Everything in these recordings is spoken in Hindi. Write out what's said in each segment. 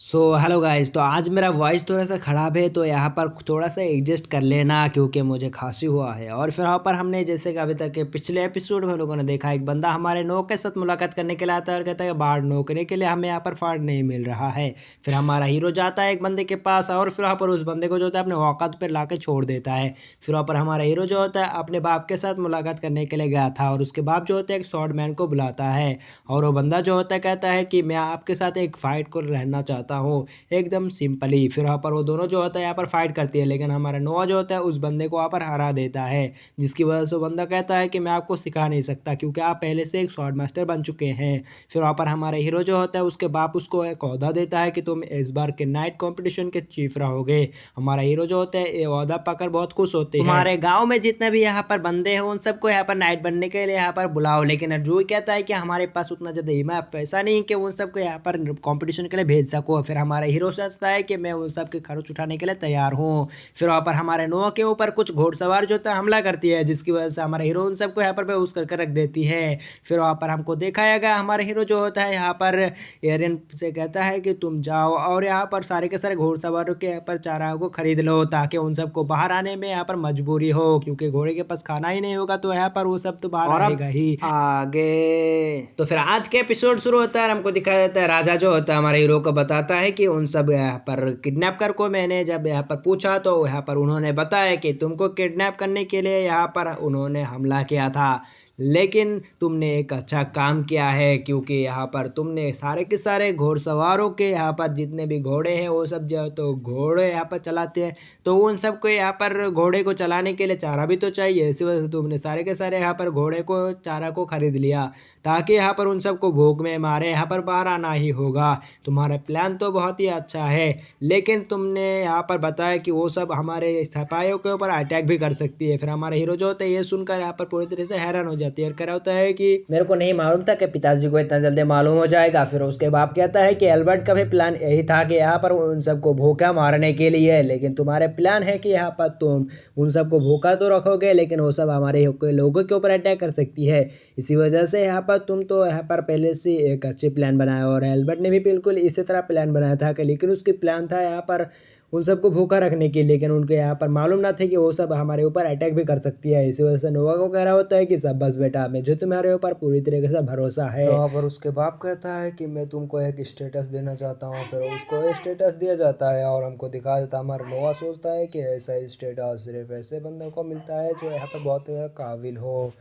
Hello guys. तो आज मेरा वॉइस थोड़ा सा ख़राब है, तो यहाँ पर थोड़ा सा एडजस्ट कर लेना क्योंकि मुझे खांसी हुआ है। और फिर यहाँ पर हमने जैसे कि अभी तक के पिछले एपिसोड में हम लोगों ने देखा, एक बंदा हमारे नौ के साथ मुलाकात करने के लिए आता है और कहता है कि बाढ़ नौकरी के लिए हमें यहाँ पर फाड़ नहीं मिल रहा है। फिर हमारा हीरो जाता है एक बंदे के पास और फिर वहाँ पर उस बंदे को जो होता है अपने औकात पर ला के छोड़ देता है। फिर वहाँ पर हमारा हीरो जो होता है अपने बाप के साथ मुलाकात करने के लिए गया था और उसके बाप जो होता है एक शॉर्ट मैन को बुलाता है। और वो बंदा जो होता है कहता है कि मैं आपके साथ एक फ़ाइट को रहना चाहता हूँ, एकदम सिंपली। फिर वहाँ पर वो दोनों जो होता है यहाँ पर फाइट करती है, लेकिन हमारा नोआ जो होता है उस बंदे को वहाँ पर हरा देता है। जिसकी वजह से वो बंदा कहता है कि मैं आपको सिखा नहीं सकता क्योंकि आप पहले से एक स्वॉर्ड मास्टर बन चुके हैं। फिर वहाँ पर हमारे हीरो जो होता है उसके बाप उसको एक ओहदा देता है कि तुम इस बार के नाइट कॉम्पिटिशन के चीफ रहोगे। हमारा हीरो जो होता है ये ओहदा पाकर बहुत खुश होते हैं। हमारे गाँव में जितने भी यहाँ पर बंदे हैं उन सबको यहाँ पर नाइट बनने के लिए यहाँ पर बुलाओ, लेकिन अर्जुन कहता है कि हमारे पास उतना ज़्यादा हिम्मत पैसा नहीं कि उन सबको यहाँ पर कंपटीशन के लिए भेज सको। फिर हमारा हीरो सोचता है कि मैं उन सब के खर्च उठाने के लिए तैयार हूँ। फिर वहाँ पर हमारे नोआ के ऊपर कुछ घोड़सवार जो था हमला करती है, जिसकी वजह से हमारे हीरो उन सबको यहाँ पर बेहोश करके रख देती है। फिर वहाँ पर हमको दिखाया गया हमारे हीरो जो होता है यहाँ पर एरियन से कहता है कि तुम जाओ और यहाँ पर सारे के सारे घोड़सवारों के यहाँ पर चाराओं को खरीद लो ताकि उन सबको बाहर आने में यहाँ पर मजबूरी हो, क्योंकि घोड़े के पास खाना ही नहीं होगा तो यहाँ पर वो सब तो बाहर और अब आएगा ही। आगे तो फिर आज के एपिसोड शुरू होता है और हमको दिखाया जाता है राजा जो होता है हमारे हीरो को बताता है कि उन सब यहाँ पर किडनैपर को मैंने जब यहाँ पर पूछा तो यहाँ पर उन्होंने बताया कि तुमको किडनैप करने के लिए यहाँ पर उन्होंने हमला किया था, लेकिन तुमने एक अच्छा काम किया है क्योंकि यहाँ पर तुमने सारे के सारे घोड़सवारों के यहाँ पर जितने भी घोड़े हैं वो सब जो तो घोड़े यहाँ पर चलाते हैं, तो उन सबको यहाँ पर घोड़े को चलाने के लिए चारा भी तो चाहिए। इसी वजह से तुमने सारे के सारे यहाँ पर घोड़े को चारा को खरीद लिया ताकि यहाँ पर उन सबको भूख में मारे यहाँ पर बाहर आना ही होगा। तुम्हारा प्लान तो बहुत ही अच्छा है, लेकिन तुमने यहाँ पर बताया कि वो सब हमारे सिपाहियों के ऊपर अटैक भी कर सकती है। फिर हमारे हीरो जो होते हैं ये सुनकर यहाँ पर पूरी तरह से हैरान हो जाती है और कह रहा होता है कि मेरे को नहीं मालूम था कि पिताजी को इतना जल्दी मालूम हो जाएगा। फिर उसके बाप कहता है कि एल्बर्ट का भी प्लान यही था कि यहाँ पर उन सबको भूखा मारने के लिए, लेकिन तुम्हारे प्लान है कि यहाँ पर तुम उन सबको भूखा तो रखोगे लेकिन वो सब हमारे लोगों के ऊपर अटैक कर सकती है। इसी वजह से यहाँ पर तुम तो यहाँ पर पहले से एक अच्छी प्लान बनाया और एल्बर्ट ने भी बिल्कुल इसी तरह प्लान बनाया था कि, लेकिन उसकी प्लान था यहाँ पर उन सबको भूखा रखने के लिए, लेकिन उनके यहाँ पर मालूम ना थे कि वो सब हमारे ऊपर अटैक भी कर सकती है। इसी वजह से नोवा को कह रहा होता है कि सब बस बेटा मुझे तुम्हारे ऊपर पूरी तरीके से भरोसा है। वहाँ पर उसके बाप कहता है कि मैं तुमको एक स्टेटस देना चाहता हूँ। फिर उसको स्टेटस दिया जाता है और हमको दिखा देता है। हमारा नोआ सोचता है कि ऐसा स्टेटस सिर्फ ऐसे बंदों को मिलता है जो यहाँ पर बहुत काबिल हो,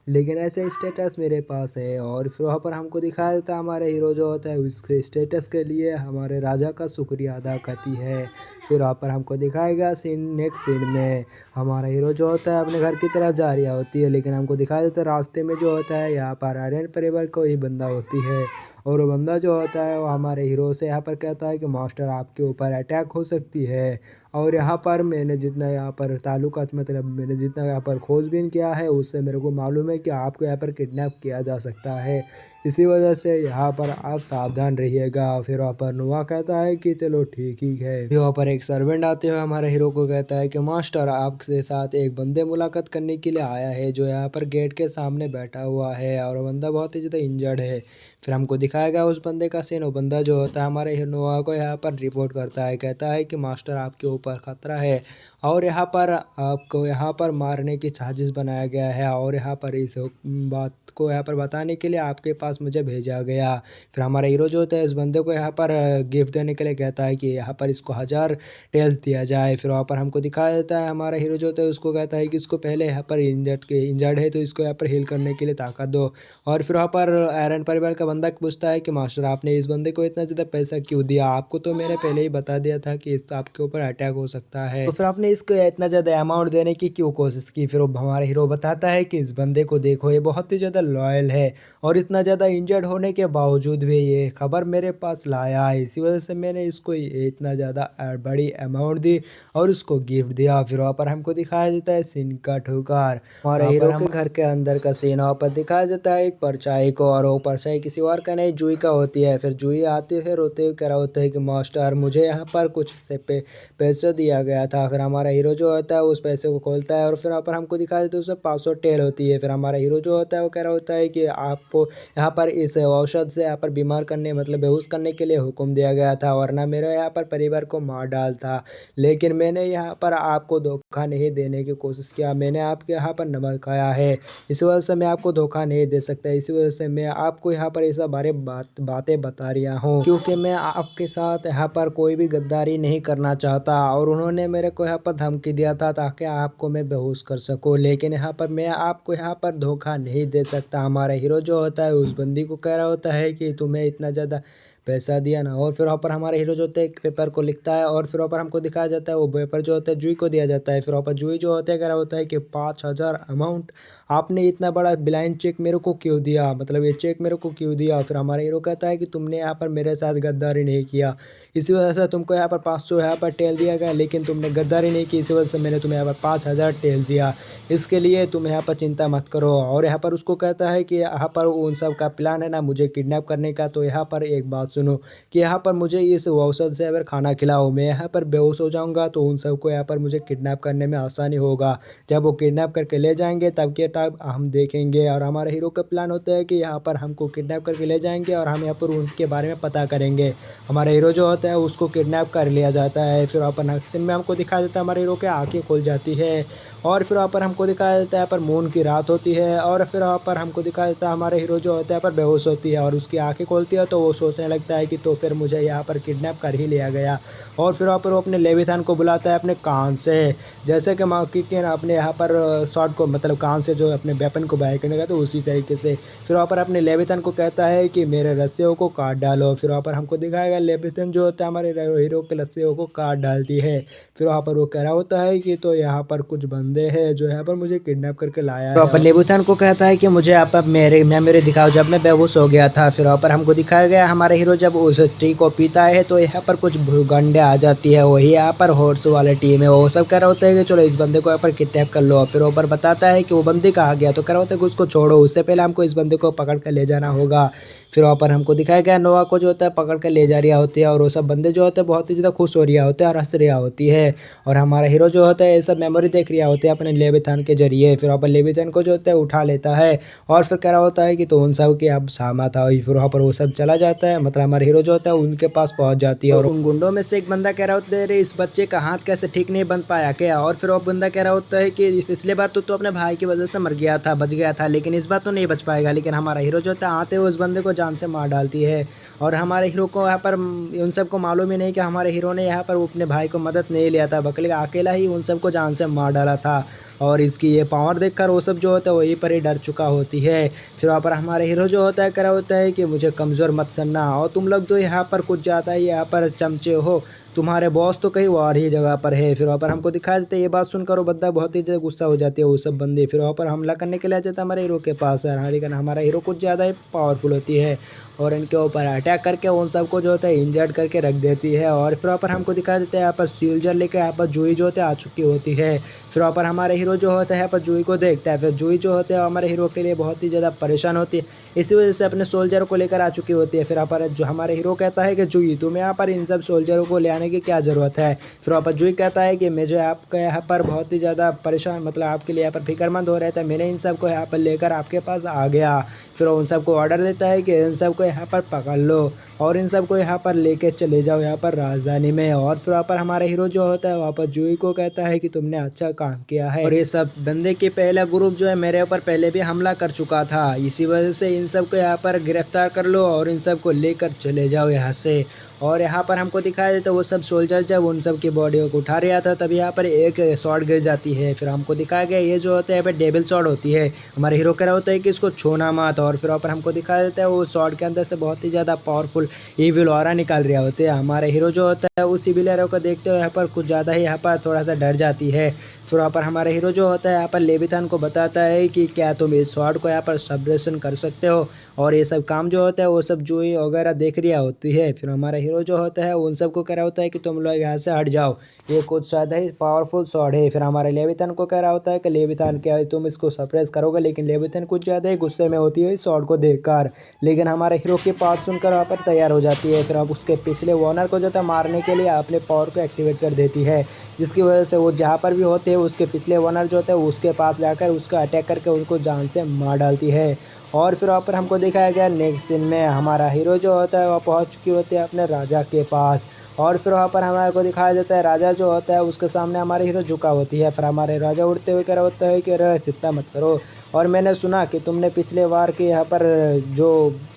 लेकिन ऐसा स्टेटस मेरे पास है। और फिर वहाँ पर हमको दिखाया देता है हमारे हीरो जो होता है उसके स्टेटस के लिए हमारे राजा का शुक्रिया अदा करती है। फिर वहाँ पर हमको दिखाएगा सीन नेक्स्ट सीन में हमारा हीरो जो होता है अपने घर की तरफ जा रही होती है, लेकिन हमको दिखाया देता है रास्ते में जो होता है यहाँ पर आर्यन परिवार को ही बंदा होती है। और वो बंदा जो होता है वो हमारे हीरो से यहाँ पर कहता है कि मास्टर आपके ऊपर अटैक हो सकती है, और यहाँ पर मैंने जितना यहाँ पर ताल्लुकात मतलब मैंने जितना यहाँ पर खोजबीन किया है उससे मेरे को मालूम है कि आपको यहाँ पर किडनैप किया जा सकता है। इसी वजह से यहाँ पर आप सावधान रहिएगा। फिर वहाँ पर नुआ कहता है कि चलो ठीक ही है। फिर वहाँ पर एक सर्वेंट आते हुए हमारे हीरो को कहता है कि मास्टर आपके साथ एक बंदे मुलाकात करने के लिए आया है जो यहाँ पर गेट के सामने बैठा हुआ है और वो बंदा बहुत ही ज़्यादा इंजर्ड है। फिर हमको दिखाएगा उस बंदे का सीन। वो बंदा जो होता है हमारे हीरो को यहाँ पर रिपोर्ट करता है, कहता है कि मास्टर आपके ऊपर खतरा है और यहाँ पर आपको यहाँ पर मारने की साजिश बनाया गया है और यहाँ पर इस बात को यहाँ पर बताने के लिए आपके पास मुझे भेजा गया। फिर हमारा हीरो जो होता है इस बंदे को यहाँ पर गिफ्ट देने के लिए कहता है कि यहाँ पर इसको 1000 टेल्स दिया जाए। फिर वहाँ पर हमको दिखाया देता है हमारा हीरो जो होता है उसको कहता है कि इसको पहले यहाँ पर इंजर्ड है तो इसको यहाँ पर हील करने के लिए ताकत दो। और फिर वहाँ पर आयरन परिवार का बंदा पूछता है कि मास्टर आपने इस बंदे को इतना ज़्यादा पैसा क्यों दिया, आपको तो मैंने पहले ही बता दिया था कि इस आपके ऊपर अटैक हो सकता है, तो फिर आपने इसको इतना ज़्यादा अमाउंट देने की क्यों कोशिश की। फिर हमारा हीरो बताता है कि इस बंदे को देखो ये बहुत ही ज़्यादा लॉयल है और इतना ज़्यादा इंजर्ड होने के बावजूद भी ये खबर मेरे पास लाया है, इसी वजह से मैंने इसको इतना ज़्यादा बड़ी अमाउंट दी और उसको गिफ्ट दिया। फिर वहाँ पर हमको दिखाया देता है सीन का ठुकार हमारे हीरो के घर के अंदर का सीन। वहाँ पर दिखाया जाता है एक परछाई को और वो परछाई किसी और का नहीं जूही का होती है। फिर जूही आते हुए रोते हुए कह रहा होता है कि मास्टर मुझे यहाँ पर कुछ से पैसे दिया गया था। फिर हमारा हीरो जो होता है उस पैसे को खोलता है और फिर वहाँ पर हमको दिखाया देता है उसमें 500 टेल होती है। फिर हमारा हीरो जो होता है वो कह रहा होता है कि आपको यहाँ पर इस औषध से यहाँ पर बीमार करने मतलब बेहोश करने के लिए हुक्म दिया गया था, वरना मेरा यहाँ पर परिवार को मार डालता। लेकिन मैंने यहाँ पर आपको धोखा नहीं देने की कोशिश किया, मैंने आपके यहाँ पर नमक खाया है, इस वजह से मैं आपको धोखा नहीं दे सकता। इसी वजह से मैं आपको यहाँ पर ऐसा बातें बता रहा हूँ, क्योंकि मैं आपके साथ यहाँ पर कोई भी गद्दारी नहीं करना चाहता। और उन्होंने मेरे को यहाँ पर धमकी दिया था ताकि आपको मैं बेहोश कर सकूँ, लेकिन यहाँ पर मैं आपको यहाँ पर धोखा नहीं दे सकता। हमारा हीरो जो होता है उस बंदी को कह रहा होता है कि तुम्हें इतना ज़्यादा पैसा दिया ना, और फिर वहाँ पर हमारे हीरो जो होते हैं एक पेपर को लिखता है और फिर वहाँ पर हमको दिखाया जाता है वो पेपर जो होता है जूही को दिया जाता है। फिर वहाँ पर जूही जो होता है कह रहा होता है कि 5,000 अमाउंट, आपने इतना बड़ा ब्लाइंड चेक मेरे को क्यों दिया, मतलब ये चेक मेरे को क्यों दिया। फिर हमारा हीरो कहता है कि तुमने यहाँ पर मेरे साथ गद्दारी नहीं किया, इसी वजह से तुमको यहाँ पर 500 यहाँ पर टेल दिया गया, लेकिन तुमने गद्दारी नहीं की, इसी वजह से मैंने तुम्हें यहाँ पर 5,000 टेल दिया, इसके लिए तुम यहाँ पर चिंता मत करो। और यहाँ पर उसको कहता है कि यहाँ पर उन सब का प्लान है ना मुझे किडनैप करने का, तो यहाँ पर एक बात सुनो कि यहाँ पर मुझे इस औषध से अगर खाना खिलाओ, मैं यहाँ पर बेहोश हो जाऊँगा तो उन सबको यहाँ पर मुझे किडनैप करने में आसानी होगा। जब वो किडनैप करके ले जाएंगे तब के टाइम हम देखेंगे। और हमारे हीरो का प्लान होता है कि यहाँ पर हमको किडनैप करके ले जाएंगे और हम यहाँ पर उनके बारे में पता करेंगे। हमारा हीरो जो होता है उसको किडनैप कर लिया जाता है। फिर वहाँ पर नेक्स्ट सीन में हमको दिखाया जाता है हमारे हीरो के आँखें खुल जाती है, और फिर वहाँ पर हमको दिखाया जाता है यहाँ पर मून की रात होती है, और फिर वहाँ पर हमको दिखाया जाता है हमारे हीरो जो होता है यहाँ पर बेहोश होती है और उसकी आंखें खोलती है, तो वो सोचने लगता है कि तो फिर मुझे यहाँ पर किडनैप कर ही लिया गया। और फिर वहाँ पर वो अपने लेविथान को बुलाता है अपने कान से, जैसे कि मार्किन अपने यहाँ पर शॉट को मतलब कान से जो अपने वेपन को बाहर करने का, तो उसी तरीके से फिर वहाँ पर अपने लेविथान को कहता है कि मेरे रस्सियों को काट डालो। फिर वहाँ पर हमको दिखाएगा लेविथान जो होता है हमारे हीरो के रस्सियों को काट डालती है। फिर वहाँ पर वो कह रहा होता है कि तो यहाँ पर कुछ बंदे हैं जो यहाँ पर मुझे किडनैप करके लाया है। तो पर लेबुथान को कहता है कि मुझे आप अब मेरे दिखाओ जब मैं बेहोश हो गया था। फिर वहाँ पर हमको दिखाया गया हमारे हीरो जब उस टी को पीता है तो यहाँ पर कुछ भूगंडे आ जाती है, वही यहाँ पर हॉर्स वाले टीम है, वो सब कह रहा होता है कि चलो इस बंदे को यहाँ पर किडनैप कर लो। फिर ऊपर बताता है कि वो बंदी कहाँ गया, तो कह रहा होता है कि उसको छोड़ो, उससे पहले हमको इस बंदे को पकड़ कर ले जाना होगा। फिर वहाँ पर हमको दिखाया गया नोआ को जो होता है पकड़ कर ले जा रही होती है, और वो सब बंदे जो होते हैं बहुत ही ज़्यादा खुश हो रहा होते हैं और हंस रहा होती है। और हमारा हीरो जो होता है ये सब मेमोरी देख रहा होता है अपने लेविथान के जरिए। फिर वहाँ पर लेविथान को जो होता है उठा लेता है और फिर कह रहा होता है कि तो उन सब की अब सामा था। फिर वहाँ पर वो सब चला जाता है, मतलब हमारा हीरो जो होता है उनके पास पहुँच जाती है। और उन गुंडों में से एक बंदा कह रहा होता है अरे इस बच्चे का हाथ कैसे ठीक नहीं बन पाया क्या। और फिर वो बंदा कह रहा होता है कि पिछले बार तो अपने भाई की वजह से मर गया था, बच गया था, लेकिन इस बार तो नहीं बच पाएगा। लेकिन हमारा हीरो जो होता है आते हुए उस बंदे को जान से मार डालती है। और हमारे हीरो को यहाँ पर उन सबको मालूम ही नहीं कि हमारे हीरो ने यहाँ पर अपने भाई को मदद नहीं लिया था, बल्कि अकेला ही उन सबको जान से मार डाला था। और इसकी ये पावर देखकर वो सब जो होता है वहीं पर ही डर चुका होती है। फिर वहाँ पर हमारे हीरो जो होता है कह रहा होता है कि मुझे कमज़ोर मत समझना, और तुम लोग तो यहाँ पर कुछ ज़्यादा ही यहाँ पर चमचे हो, तुम्हारे बॉस तो कहीं और ही जगह पर है। फिर वहाँ पर हमको दिखाया जाता है ये बात सुनकर वो बंदा बहुत ही ज़्यादा गुस्सा हो जाती है वो सब बंदे। फिर वहाँ पर हमला करने के लिए आ जाता है हमारे हीरो के पास, लेकिन हमारा हीरो कुछ ज़्यादा ही पावरफुल होती है और इनके ऊपर अटैक करके उन सबको जो होता है इंजर्ड करके रख देती है। और फिर वहाँ पर हमको दिखाया जाता है यहाँ पर सोल्जर लेकर यहाँ पर जूही जो होता है आ चुकी होती है। फिर वहाँ पर हमारे हीरो जो होता है यहाँ पर जूही को देखता है। फिर जूही जो होते हैं हमारे हीरो के लिए बहुत ही ज़्यादा परेशान होती है, इसी वजह से अपने सोल्जर को लेकर आ चुकी होती है। फिर वहाँ पर जो हमारे हीरो कहता है कि जूही तुम्हें यहाँ पर इन सब सोल्जरों को ले आने की क्या ज़रूरत है। फिर वहाँ पर जूही कहता है कि मुझे आपका यहाँ पर बहुत ही ज़्यादा परेशान मतलब आपके लिए यहाँ पर फिक्रमंद हो रहा था, मैंने इन सबको यहाँ पर लेकर आपके पास आ गया। फिर उन सबको ऑर्डर देता है कि इन सबको यहाँ पर पकड़ लो और इन सबको यहाँ पर लेके चले जाओ यहाँ पर राजधानी में। और फिर वहाँ पर हमारा हीरो जो होता है वहाँ पर जूही को कहता है कि तुमने अच्छा काम किया है, और ये सब बंदे के पहला ग्रुप जो है मेरे ऊपर पहले भी हमला कर चुका था, इसी वजह से इन सबको यहाँ पर गिरफ्तार कर लो और इन सबको लेकर चले जाओ यहाँ से। और यहाँ पर हमको दिखाया देता है वो सब सोल्जर जब उन सब की बॉडी को उठा रहा था तब यहाँ पर एक शॉट गिर जाती है। फिर हमको दिखाया गया ये जो होता है यहाँ पर डेबिल शॉट होती है, हमारे हीरो कह रहा होता है कि इसको छूना मत। और फिर वहाँ पर हमको दिखाया देता है वो शॉट के अंदर से बहुत ही ज़्यादा पावरफुल ईविल ऑरा निकाल रहा होते हैं। हमारे हीरो जो होता है उस ईविल ऑरा को देखते हुए यहाँ पर कुछ ज़्यादा ही यहाँ पर थोड़ा सा डर जाती है। फिर वहाँ पर हमारे हीरो जो होता है यहाँ पर लेविथान को बताता है कि क्या तुम इस शॉट को यहाँ पर सब्रेशन कर सकते हो, और ये सब काम जो होता है वो सब जूही वगैरह देख रही होती है। फिर हमारा हीरो जो होता है उन सबको कह रहा होता है कि तुम लोग यहाँ से हट जाओ, ये कुछ ज़्यादा ही पावरफुल स्वॉर्ड है। फिर हमारे लेविथन को कह रहा होता है कि लेविथन क्या है, तुम इसको सप्रेस करोगे, लेकिन लेविथन कुछ ज़्यादा ही गुस्से में होती है इस स्वॉर्ड को देखकर। लेकिन हमारे हीरो की बात सुनकर वहाँ पर तैयार हो जाती है। फिर अब उसके पिछले ओनर को जो था मारने के लिए अपने पावर को एक्टिवेट कर देती है, जिसकी वजह से वो जहाँ पर भी होते हैं उसके पिछले ओनर जो होते हैं उसके पास जाकर उसका अटैक करके उनको जान से मार डालती है। और फिर वहाँ पर हमको दिखाया गया नेक्स्ट सीन में हमारा हीरो जो होता है वह पहुँच चुकी होती है अपने राजा के पास। और फिर वहाँ पर हमारे को दिखाया जाता है राजा जो होता है उसके सामने हमारे हीरो झुका होती है। फिर हमारे राजा उड़ते हुए कह रहा होता है कि अरे चिंता मत करो, और मैंने सुना कि तुमने पिछले बार के यहाँ पर जो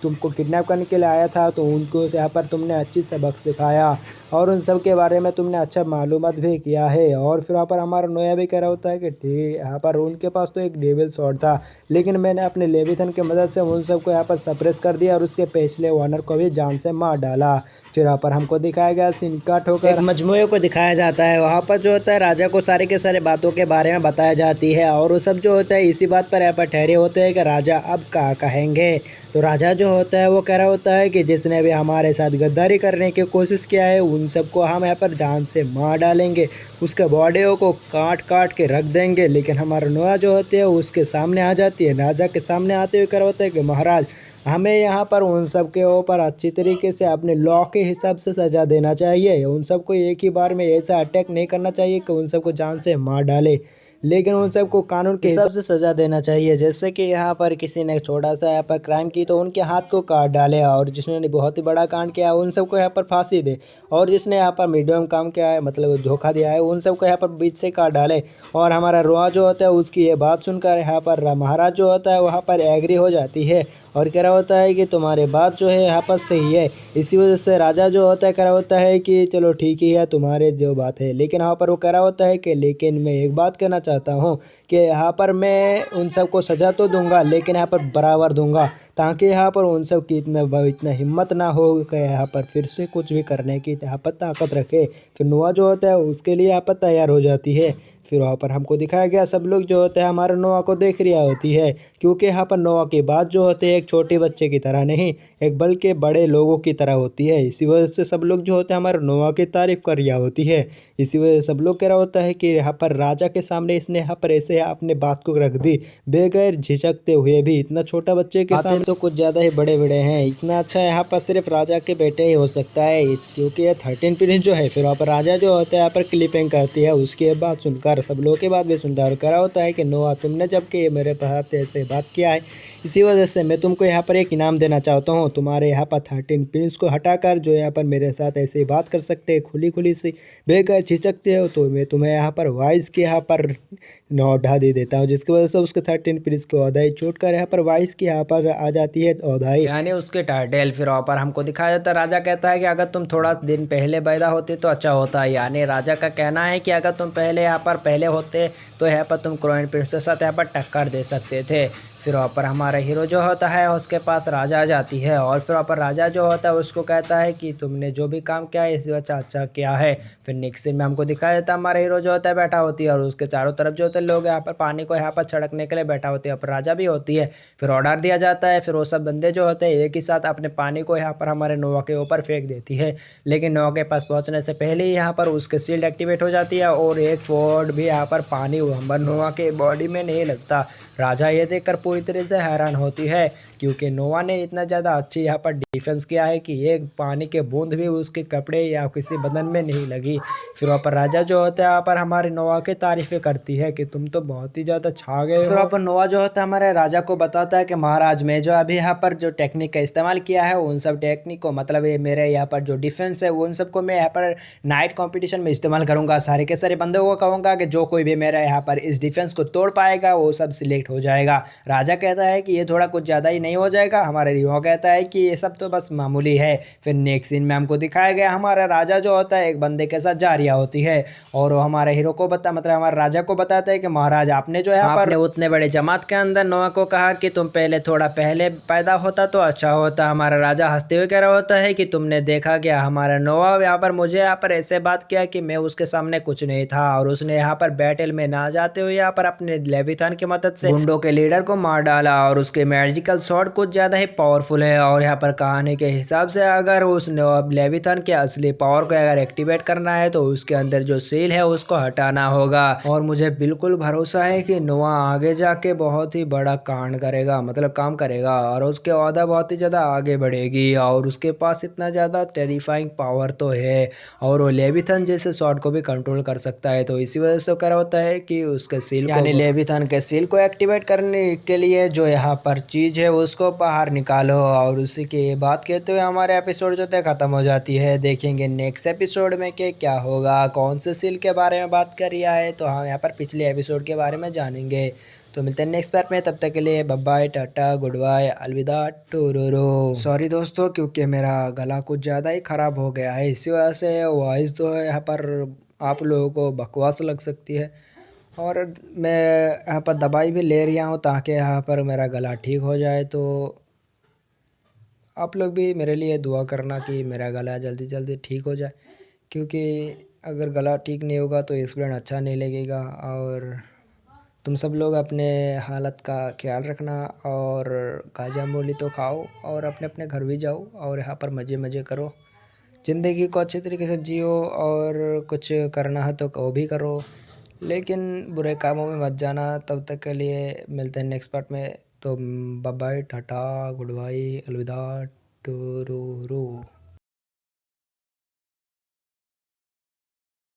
तुमको किडनैप करने के लिए आया था तो उनको यहाँ पर तुमने अच्छी सबक सिखाया और उन सब के बारे में तुमने अच्छा मालूमात भी किया है। और फिर वहाँ पर हमारा नोया भी कह रहा होता है कि ठीक, यहाँ पर उनके पास तो एक डेविल स्वॉर्ड था, लेकिन मैंने अपने लेविथन की मदद से उन सबको यहाँ पर सप्रेस कर दिया और उसके पिछले ओनर को भी जान से मार डाला। फिर यहाँ पर हमको दिखाया गया सीन कट होकर एक मजमूए को दिखाया जाता है। वहाँ पर जो होता है राजा को सारे के सारे बातों के बारे में बताया जाती है और वो सब जो होता है इसी बात पर यहाँ पर ठहरे होते हैं कि राजा अब क्या कहेंगे। तो राजा जो होता है वो कह रहा होता है कि जिसने भी हमारे साथ गद्दारी करने की कोशिश किया है उन सबको हम यहाँ पर जान से मार डालेंगे, उसके बॉडियों को काट काट के रख देंगे। लेकिन हमारा नोया जो होती है उसके सामने आ जाती है, राजा के सामने आते हुए कह रहा होता है कि महाराज हमें यहाँ पर उन सब के ऊपर अच्छी तरीके से अपने लॉ के हिसाब से सज़ा देना चाहिए। उन सबको एक ही बार में ऐसा अटैक नहीं करना चाहिए कि उन सबको जान से मार डाले, लेकिन उन सबको कानून के हिसाब से सज़ा देना चाहिए। जैसे कि यहाँ पर किसी ने छोटा सा यहाँ पर क्राइम की तो उनके हाथ को काट डाले, और जिसने बहुत ही बड़ा कांड किया है उन सबको यहाँ पर फांसी दे, और जिसने यहाँ पर मीडियम काम किया है मतलब धोखा दिया है उन सबको यहाँ पर बीच से काट डाले। और हमारा रोआ जो होता है उसकी ये बात सुनकर यहाँ पर महाराज जो होता है वहाँ पर एग्री हो जाती है और कह रहा होता है कि तुम्हारी बात जो है यहाँ पर सही है। इसी वजह से राजा जो होता है कह रहा होता है कि चलो ठीक ही है तुम्हारे जो बात है, लेकिन यहाँ पर वो कह रहा होता है कि लेकिन मैं एक बात कहना चाहता हूँ कि यहाँ पर मैं उन सबको सज़ा तो दूंगा लेकिन यहाँ पर बराबर दूंगा, ताकि यहाँ पर उन सब की इतना हिम्मत ना हो कि यहाँ पर फिर से कुछ भी करने की यहाँ पर ताकत रखे। फिर नोआ जो होता है उसके लिए यहाँ पर तैयार हो जाती है। फिर वहाँ पर हमको दिखाया गया सब लोग जो होते हैं हमारे नोआ को देख रहा होती है, क्योंकि यहाँ पर नोआ की बात जो होती है एक छोटे बच्चे की तरह नहीं, एक बल्कि बड़े लोगों की तरह होती है। इसी वजह से सब लोग जो होते हैं हमारे नोआ की तारीफ़ कर रहा होती है। इसी वजह से सब लोग कह रहा होता है कि यहाँ पर राजा के सामने इसने यहाँ पर ऐसे अपने बात को रख दी बेगैर झिझकते हुए भी। इतना छोटा बच्चे के सामने तो कुछ ज़्यादा ही बड़े बड़े हैं, इतना अच्छा यहाँ पर सिर्फ राजा के बेटे ही हो सकता है, क्योंकि ये 13 प्रिंस जो है। फिर वहाँ पर राजा जो होता है यहाँ पर क्लिपिंग करती है, उसके बाद सुनकर सब लोगों के बाद भी सुनकर करा होता है कि नोआ तुमने जब कि मेरे साथ ऐसे बात किया है इसी वजह से मैं तुमको यहाँ पर एक इनाम देना चाहता हूँ। तुम्हारे यहाँ पर 13 प्रिंस को हटाकर जो यहाँ पर मेरे साथ ऐसे ही बात कर सकते हैं खुली खुली सी बेकर झिझकते हो, तो मैं तुम्हें यहाँ पर वाइस के यहाँ पर औधा दे देता हूँ, जिसकी वजह से उसके 13 प्रिंस को औधाई छूट कर यहाँ पर वाइस की यहाँ पर आ जाती है औधाई, यानी उसके टाइटल। फिर वहाँ पर हमको दिखाया जाता है राजा कहता है कि अगर तुम थोड़ा दिन पहले पैदा होते तो अच्छा होता। यानी राजा का कहना है कि अगर तुम पहले यहाँ पर पहले होते तो यहाँ पर तुम क्राउन प्रिंस के साथ यहाँ पर टक्कर दे सकते थे। फिर वहाँ पर हमारा हीरो जो होता है उसके पास राजा आ जाती है, और फिर वहाँ पर राजा जो होता है उसको कहता है कि तुमने जो भी काम किया है इस वजह अच्छा किया है। फिर नेक्स्ट सीन में हमको दिखाया जाता है हमारा हीरो जो होता है बैठा होती है और उसके चारों तरफ जो होते हैं लोग यहाँ पर पानी को यहाँ पर छिड़कने के लिए बैठा होते हैं, पर राजा भी होती है। फिर ऑर्डर दिया जाता है, फिर वो सब बंदे जो होते हैं एक ही साथ अपने पानी को यहाँ पर हमारे नोआ के ऊपर फेंक देती है, लेकिन नोआ के पास पहुँचने से पहले ही यहाँ पर उसके शील्ड एक्टिवेट हो जाती है और एक फोर्ड भी यहाँ पर पानी हमारे नोआ के बॉडी में नहीं लगता। राजा ये देखकर पूरी तरह से हैरान होती है, क्योंकि नोआ ने इतना ज़्यादा अच्छी यहाँ पर डिफेंस किया है कि एक पानी के बूंद भी उसके कपड़े या किसी बदन में नहीं लगी। फिर वहाँ पर राजा जो होता है यहाँ पर हमारे नोआ की तारीफ़ें करती है कि तुम तो बहुत ही ज़्यादा छा गए हो। फिर वहाँ पर नोआ जो होता है हमारे राजा को बताता है कि महाराज मैं जो अभी यहाँ पर जो टेक्निक का इस्तेमाल किया है उन सब टेक्निक को मतलब ये मेरे यहाँ पर जो डिफेंस है उन सबको मैं यहाँ पर नाइट कॉम्पिटिशन में इस्तेमाल करूँगा। सारे के सारे बंदों को कहूँगा कि जो कोई भी मेरा यहाँ पर इस डिफेंस को तोड़ पाएगा वो सब सिलेक्ट हो जाएगा। राजा कहता है कि ये थोड़ा कुछ ज़्यादा ही नहीं हो जाएगा। हमारे हीरो कहता है कि ये सब तो बस मामूली है। फिर नेक्स्ट सीन में हमको दिखाया गया हमारा राजा जो होता है एक बंदे के साथ जा रहा होती है, और वो हमारे हीरो को मतलब हमारे राजा को बताता है कि महाराज आपने जो है आपने उतने बड़े जमात के अंदर नोआ को कहा कि तुम पहले थोड़ा पहले पैदा होता तो अच्छा होता। हमारा राजा हंसते हुए कह रहा होता है कि तुमने देखा क्या हमारा नोआ यहाँ पर मुझे यहाँ पर ऐसे बात किया कि मैं उसके सामने कुछ नहीं था, और उसने यहाँ पर बैटल में ना जाते हुए यहाँ पर अपने लेविथान की मदद से गुंडों के लीडर को मार डाला और उसके मैजिकल शॉट कुछ ज़्यादा ही पावरफुल है और यहाँ पर कहानी के हिसाब से अगर उस लेविथन के असली पावर को अगर एक्टिवेट करना है तो उसके अंदर जो सील है उसको हटाना होगा। और मुझे बिल्कुल भरोसा है कि नोआ आगे जाके बहुत ही बड़ा कांड करेगा, मतलब काम करेगा, और उसके ओहदा बहुत ही ज़्यादा आगे बढ़ेगी और उसके पास इतना ज़्यादा टेरिफाइंग पावर तो है और वो लेविथन जैसे शॉट को भी कंट्रोल कर सकता है। तो इसी वजह से क्या होता है कि उसके सील यानी लेविथन के सील को एक्टिवेट करने के लिए जो यहाँ पर चीज़ है उसको बाहर निकालो। और उसी की बात कहते हुए हमारे एपिसोड जो है ख़त्म हो जाती है। देखेंगे नेक्स्ट एपिसोड में कि क्या होगा, कौन से सील के बारे में बात कर रहा है, तो हम यहाँ पर पिछले एपिसोड के बारे में जानेंगे। तो मिलते हैं नेक्स्ट पार्ट में, तब तक के लिए bye bye, tata, goodbye, अलविदा, टोरोरो। सॉरी दोस्तों, क्योंकि मेरा गला कुछ ज़्यादा ही ख़राब हो गया है, इसी वजह से वॉइस तो यहाँ पर आप लोगों को बकवास लग सकती है। और मैं यहाँ पर दवाई भी ले रहा हूँ ताकि यहाँ पर मेरा गला ठीक हो जाए। तो आप लोग भी मेरे लिए दुआ करना कि मेरा गला जल्दी जल्दी ठीक हो जाए, क्योंकि अगर गला ठीक नहीं होगा तो एक्सपीरियंस अच्छा नहीं लगेगा। और तुम सब लोग अपने हालत का ख्याल रखना और गाजा मूली तो खाओ और अपने अपने घर भी जाओ और यहाँ पर मज़े मज़े करो, ज़िंदगी को अच्छे तरीके से जियो। और कुछ करना है तो वो भी करो, लेकिन बुरे कामों में मत जाना। तब तक के लिए मिलते हैं नेक्स्ट पार्ट में। तो bye bye, tata, goodbye, अलविदा, टुरुरु।